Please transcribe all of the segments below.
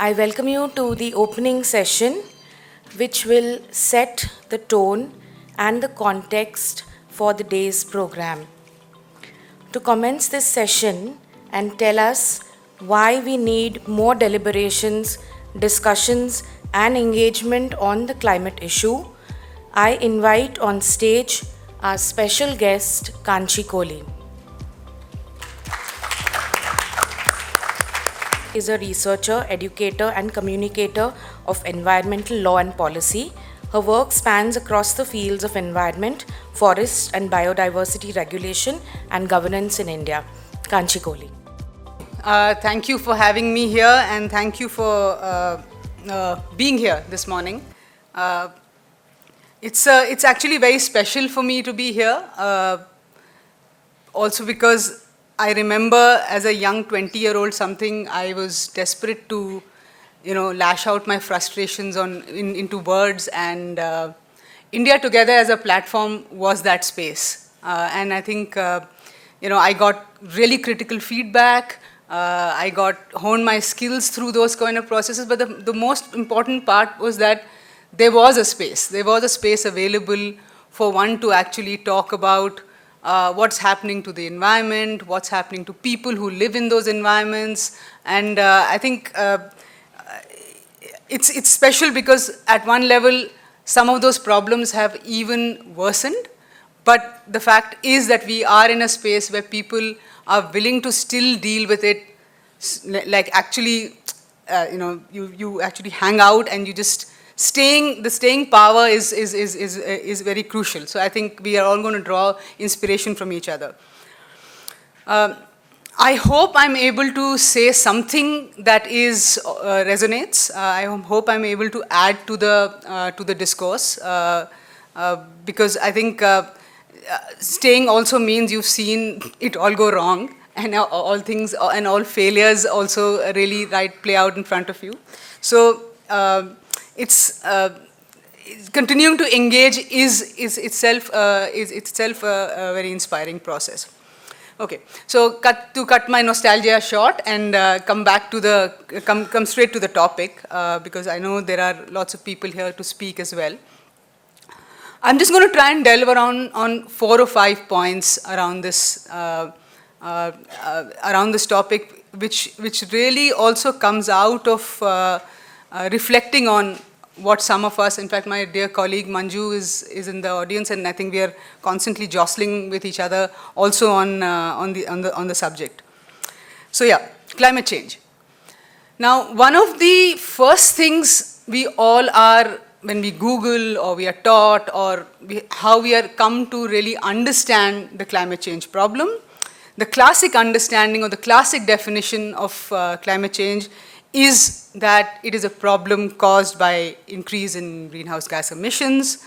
I welcome you to the opening session, which will set the tone and the context for the day's program. To commence this session and tell us why we need more deliberations, discussions, and engagement on the climate issue, I invite on stage our special guest, Kanchi Kohli. Is a researcher, educator, and communicator of environmental law and policy. Her work spans across the fields of environment, forest, and biodiversity regulation and governance in India. Kanchi Kohli. Thank you for having me here, and thank you for being here this morning. It's actually very special for me to be here, also because I remember as a young 20-year-old something I was desperate to, lash out my frustrations into words, and India Together as a platform was that space. And I think, I got really critical feedback. I got honed my skills through those kind of processes. But the most important part was that there was a space. There was a space available for one to actually talk about what's happening to the environment, what's happening to people who live in those environments. And I think it's special because at one level, some of those problems have even worsened. But the fact is that we are in a space where people are willing to still deal with it, like actually, you actually hang out and you just the staying power is very crucial. So I think we are all going to draw inspiration from each other. I hope I'm able to say something that resonates. I hope I'm able to add to the discourse, because I think staying also means you've seen it all go wrong, and all things and all failures also really play out in front of you. So it's continuing to engage is itself a very inspiring process. Okay, so to cut my nostalgia short and come straight to the topic, because I know there are lots of people here to speak as well. I'm just going to try and delve around on 4 or 5 points around this topic, which really also comes out of reflecting on what some of us, in fact, my dear colleague Manju is in the audience, and I think we are constantly jostling with each other also on the subject. So yeah, climate change. Now, one of the first things we all are, when we Google or we are taught, or how we are come to really understand the climate change problem, the classic understanding or the classic definition of climate change is that it is a problem caused by increase in greenhouse gas emissions,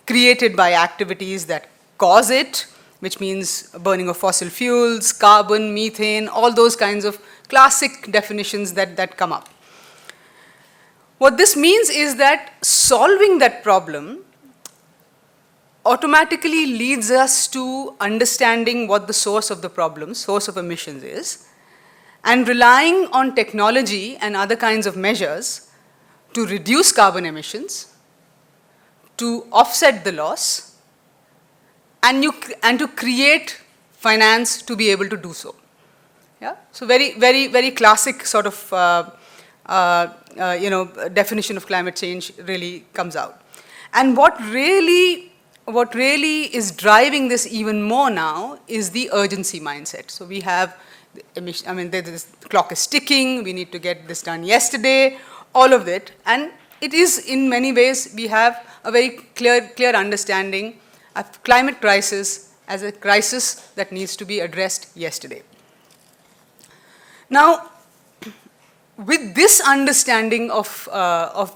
created by activities that cause it, which means burning of fossil fuels, carbon, methane, all those kinds of classic definitions that come up. What this means is that solving that problem automatically leads us to understanding what the source of the problem, source of emissions is, and relying on technology and other kinds of measures to reduce carbon emissions, to offset the loss, and to create finance to be able to do so. Yeah? So very, very, very classic sort of definition of climate change really comes out. And what really is driving this even more now is the urgency mindset. So we have the clock is ticking, we need to get this done yesterday, all of it. And it is, in many ways, we have a very clear understanding of climate crisis as a crisis that needs to be addressed yesterday. Now, with this understanding of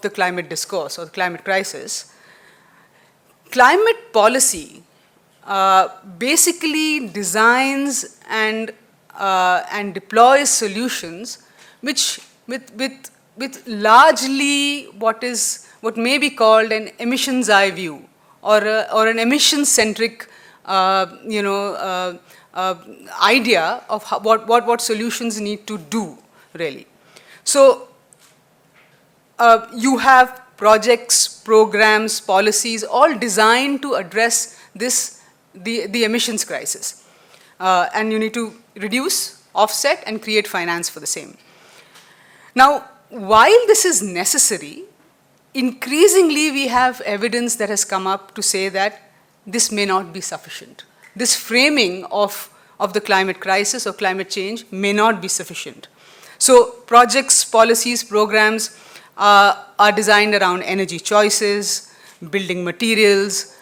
the climate discourse or the climate crisis, climate policy basically designs and deploys solutions which with largely what may be called an emissions eye view, or an emission-centric idea of what solutions need to do, really. So you have projects, programs, policies, all designed to address the emissions crisis. And you need to reduce, offset, and create finance for the same. Now, while this is necessary, increasingly we have evidence that has come up to say that this may not be sufficient. This framing of the climate crisis or climate change may not be sufficient. So projects, policies, programs are designed around energy choices, building materials,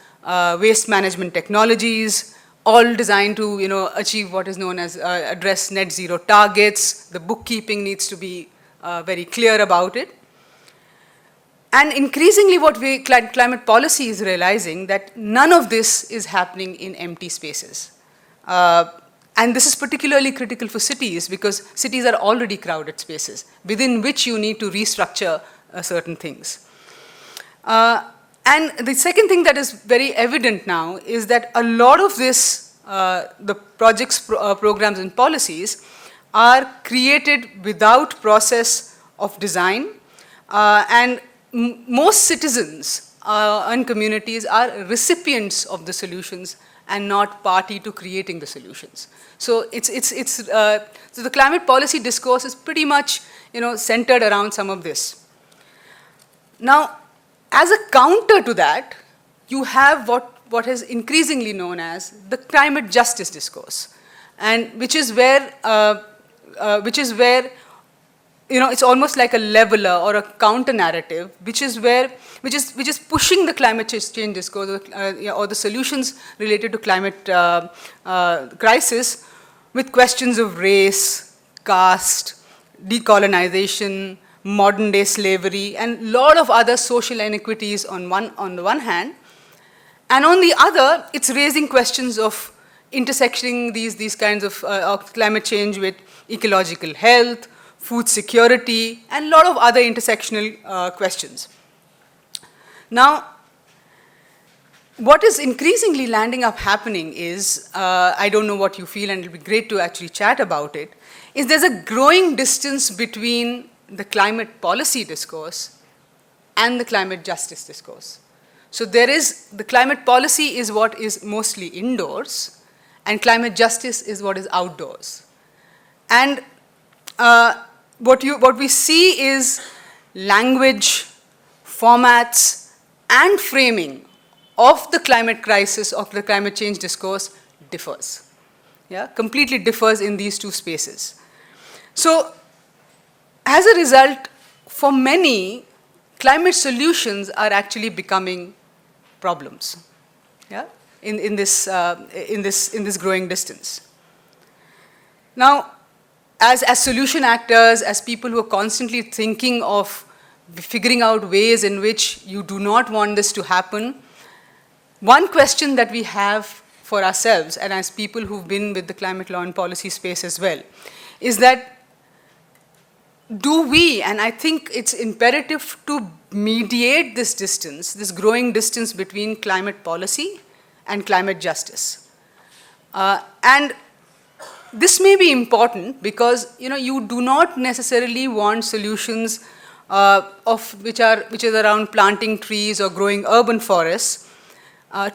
waste management technologies, all designed to achieve what is known as address net zero targets. The bookkeeping needs to be very clear about it. And increasingly what climate policy is realizing that none of this is happening in empty spaces. And this is particularly critical for cities because cities are already crowded spaces within which you need to restructure certain things. And the second thing that is very evident now is that a lot of this, the projects, programs, and policies are created without process of design. And most citizens and communities are recipients of the solutions and not party to creating the solutions. So so the climate policy discourse is pretty much centered around some of this. Now, as a counter to that, you have what is increasingly known as the climate justice discourse, and which is where it's almost like a leveler or a counter narrative, which is pushing the climate change discourse or the solutions related to climate crisis with questions of race, caste, decolonization, modern day slavery, and a lot of other social inequities on the one hand, and on the other, it's raising questions of intersecting these kinds of climate change with ecological health, food security, and a lot of other intersectional questions. Now, what is increasingly landing up happening is, I don't know what you feel, and it'll be great to actually chat about it, is there's a growing distance between the climate policy discourse and the climate justice discourse. So the climate policy is what is mostly indoors, and climate justice is what is outdoors. And what we see is language, formats, and framing of the climate crisis, of the climate change discourse differs. Yeah, completely differs in these two spaces. So, as a result, for many, climate solutions are actually becoming problems. Yeah, in this growing distance. Now, as solution actors, as people who are constantly thinking of figuring out ways in which you do not want this to happen, one question that we have for ourselves, and as people who've been with the climate law and policy space as well, is that do we, and I think it's imperative to mediate this distance, this growing distance between climate policy and climate justice. And this may be important because you do not necessarily want solutions which is around planting trees or growing urban forests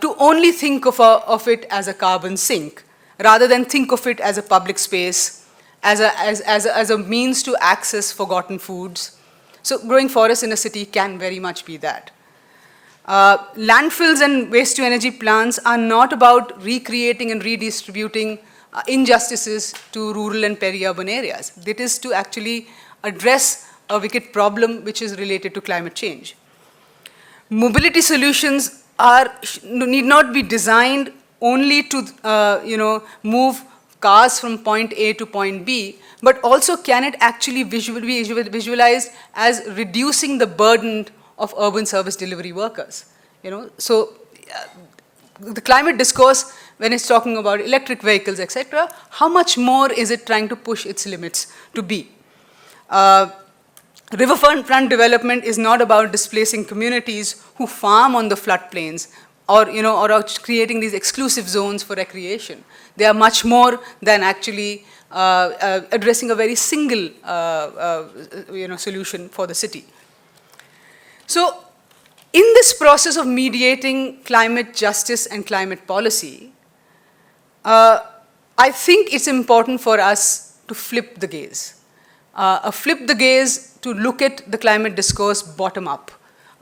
to only think of it as a carbon sink, rather than think of it as a public space, as a means to access forgotten foods. So growing forests in a city can very much be that. Landfills and waste-to-energy plants are not about recreating and redistributing injustices to rural and peri-urban areas. It is to actually address a wicked problem which is related to climate change. Mobility solutions need not be designed only to move cars from point A to point B, but also can it actually be visualized as reducing the burden of urban service delivery workers. So the climate discourse, when it's talking about electric vehicles, etc., how much more is it trying to push its limits to be? Riverfront development is not about displacing communities who farm on the floodplains or are creating these exclusive zones for recreation. They are much more than actually addressing a very single solution for the city. So, in this process of mediating climate justice and climate policy, I think it's important for us to flip the gaze. Flip the gaze to look at the climate discourse bottom up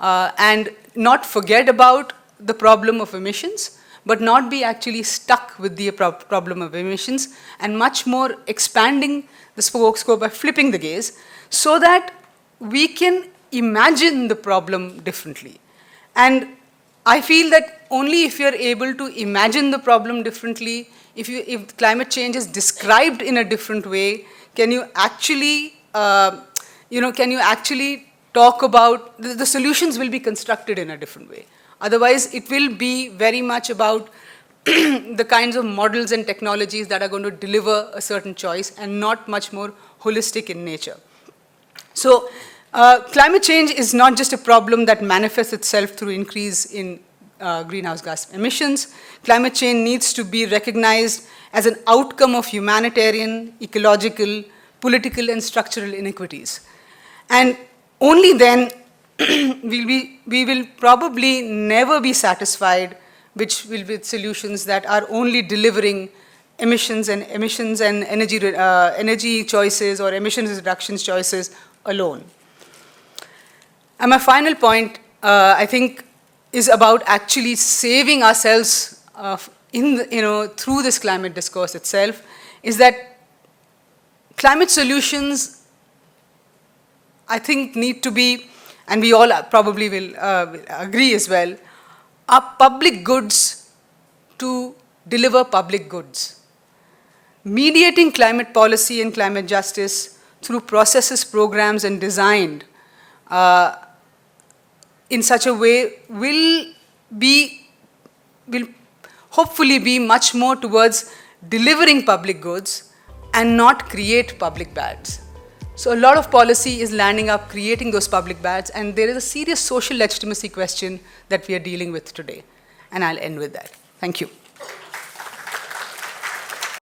and not forget about the problem of emissions, but not be actually stuck with the problem of emissions, and much more expanding the scope by flipping the gaze so that we can imagine the problem differently. And I feel that only if you're able to imagine the problem differently, if climate change is described in a different way, can you actually, can you actually talk about, the solutions will be constructed in a different way. Otherwise, it will be very much about the kinds of models and technologies that are going to deliver a certain choice and not much more holistic in nature. So, climate change is not just a problem that manifests itself through increase in greenhouse gas emissions. Climate change needs to be recognized as an outcome of humanitarian, ecological, political, and structural inequities. And only then we will probably never be satisfied with solutions that are only delivering emissions and energy choices or emissions reductions choices alone. And my final point, I think, is about actually saving ourselves through this climate discourse itself, is that climate solutions, I think, need to be, and we all probably will agree as well, are public goods to deliver public goods. Mediating climate policy and climate justice through processes, programs, and designed in such a way will hopefully be much more towards delivering public goods and not create public bads. So a lot of policy is landing up creating those public bads, and there is a serious social legitimacy question that we are dealing with today. And I'll end with that. Thank you.